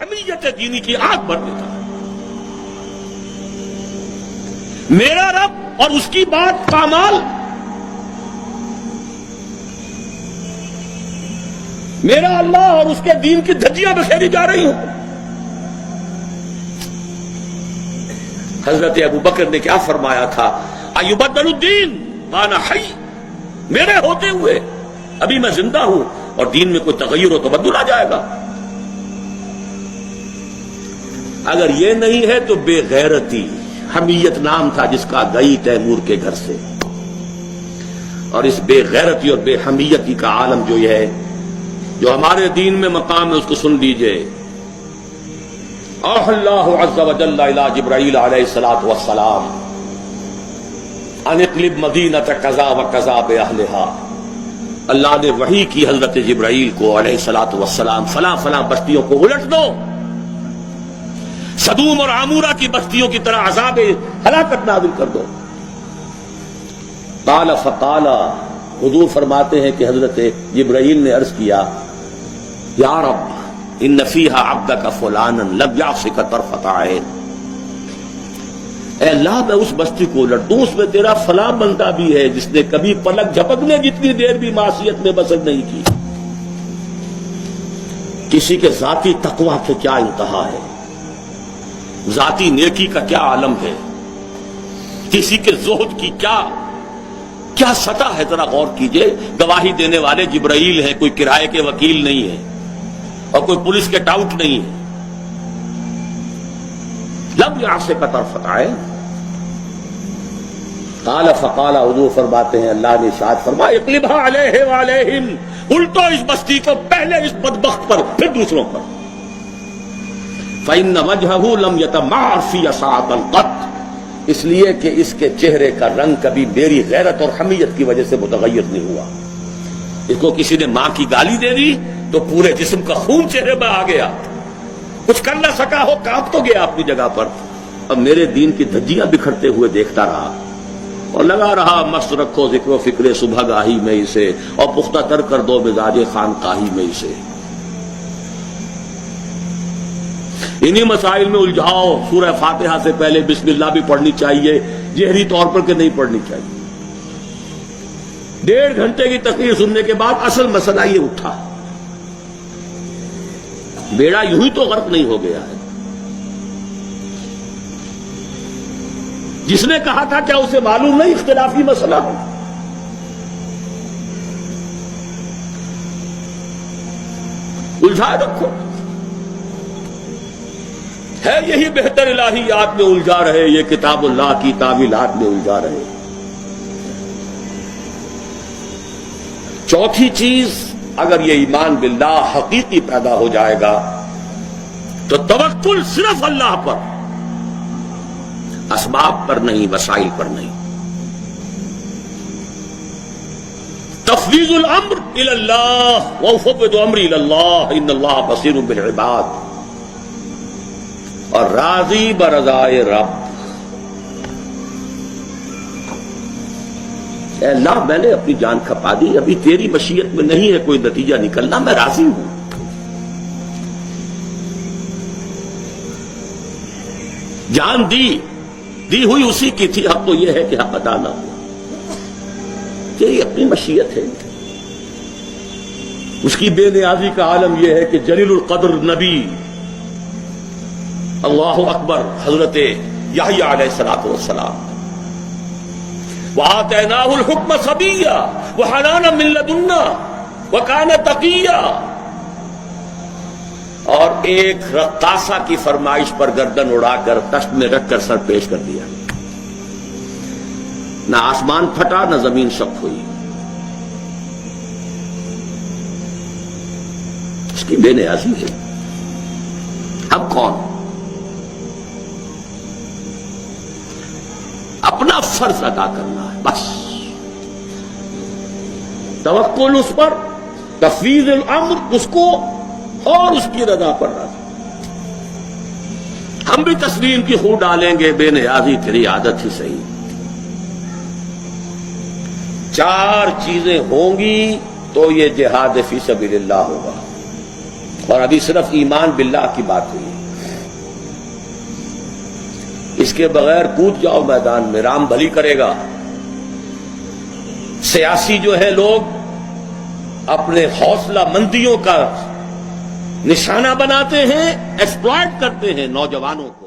حمیت دینی کی آگ بھر دیتا ہے۔ میرا رب اور اس کی بات پامال، میرا اللہ اور اس کے دین کی دھجیاں بکھیری جا رہی ہوں۔ حضرت ابو بکر نے کیا فرمایا تھا؟ ایبدل الدین وانا حی، میرے ہوتے ہوئے ابھی میں زندہ ہوں اور دین میں کوئی تغیر و تبدل آ جائے گا؟ اگر یہ نہیں ہے تو بے غیرتی، حمیت نام تھا جس کا گئی تیمور کے گھر سے، اور اس بے غیرتی اور بے حمیتی کا عالم جو یہ ہے، جو ہمارے دین میں مقام ہے، اس کو سن لیجئے۔ اوحى اللہ عز وجل الى جبرائیل علیہ الصلوۃ والسلام ان اقلب مدینۃ کذا وکذا باہلھا، اللہ نے وحی کی حضرت جبرائیل کو علیہ الصلوۃ والسلام، فلاں فلاں بستیوں کو الٹ دو، سدوم اور عمورہ کی بستیوں کی طرح عذاب ہلاکت نازل کر دو۔ قال فقال، حضور فرماتے ہیں کہ حضرت جبرائیل نے عرض کیا، یا رب ان فیہا عبدک فلانا لم یعصک طرفۃ عین، اے اللہ میں اس بستی کو الٹ دوں، اس میں تیرا فلاں بندہ بھی ہے جس نے کبھی پلک جھپکنے جتنی دیر بھی معصیت میں بسر نہیں کی۔ کسی کے ذاتی تقویٰ کے کیا انتہا ہے، ذاتی نیکی کا کیا عالم ہے، کسی کے زہد کی کیا سطح ہے، ذرا غور کیجئے۔ گواہی دینے والے جبرائیل ہیں، کوئی کرائے کے وکیل نہیں ہے اور کوئی پولیس کے ٹاؤٹ نہیں ہے۔ لم یعصک طرفۃ عین، قال فقال، حضور فرماتے ہیں اللہ نے ارشاد فرمایا، اقلبھا علیہ وعلیہم، الٹو اس بستی کو، پہلے اس بدبخت پر پھر دوسروں پر۔ فإن وجهه لم يتمعر في ساعة قط، اس لیے کہ اس کے چہرے کا رنگ کبھی میری غیرت اور حمیت کی وجہ سے متغیر نہیں ہوا۔ اس کو کسی نے ماں کی گالی دے دی تو پورے جسم کا خون چہرے میں آ گیا، کچھ کر نہ سکا ہو، کانپ تو گیا اپنی جگہ پر۔ اب میرے دین کی دھجیاں بکھرتے ہوئے دیکھتا رہا اور لگا رہا، مست رکھو ذکر و فکر صبح گاہی میں اسے، اور پختہ تر کر دو مزاج خانقاہی میں اسے۔ انہی مسائل میں الجھاؤ۔ سورہ فاتحہ سے پہلے بسم اللہ بھی پڑھنی چاہیے، جہری طور پر کہ نہیں پڑھنی چاہیے۔ 1.5 گھنٹے کی تقریر سننے کے بعد اصل مسئلہ یہ اٹھا، بیڑا یوں ہی تو غرق نہیں ہو گیا ہے۔ جس نے کہا تھا کیا اسے معلوم نہیں اختلافی مسئلہ ہے؟ الجھائے رکھو، ہے یہی بہتر الہیات میں الجھا رہے، یہ کتاب اللہ کی تعویلات میں الجھا رہے۔ چوتھی چیز، اگر یہ ایمان باللہ حقیقی پیدا ہو جائے گا تو توکل صرف اللہ پر، اسباب پر نہیں، وسائل پر نہیں۔ تفویض الامر الی اللہ، وافوض امری الی اللہ ان اللہ بصیر بالعباد، اور راضی برضائے رب۔ اے اللہ میں نے اپنی جان کھپا دی، ابھی تیری مشیت میں نہیں ہے کوئی نتیجہ نکلنا، میں راضی ہوں۔ جان دی ہوئی اسی کی تھی، حق تو یہ ہے کہ حق ادا نہ ہو، تیری اپنی مشیت ہے۔ اس کی بے نیازی کا عالم یہ ہے کہ جلیل القدر نبی، اللہ اکبر، حضرت یحییٰ علیہ الصلوۃ والسلام، وآتیناہ الحکم صبیا وحنانا من لدنا وکان تقیا، اور ایک رقاصہ کی فرمائش پر گردن اڑا کر تشت میں رکھ کر سر پیش کر دیا، نہ آسمان پھٹا نہ زمین شق ہوئی۔ اس کی بے نیازی ہے۔ اب کون؟ اپنا فرض ادا کرنا ہے بس، توکل اس پر، تفویض الامر اس کو، اور اس کی رضا پر راضی۔ ہم بھی تسلیم کی خو ڈالیں گے، بے نیازی تیری عادت ہی صحیح۔ 4 چیزیں ہوں گی تو یہ جہاد فی سبیل اللہ ہوگا۔ اور ابھی صرف ایمان باللہ کی بات ہوئی ہے. اس کے بغیر کود جاؤ میدان میں، رام بھلی کرے گا. سیاسی جو ہے لوگ اپنے حوصلہ مندیوں کا نشانہ بناتے ہیں، ایکسپلائٹ کرتے ہیں نوجوانوں کو.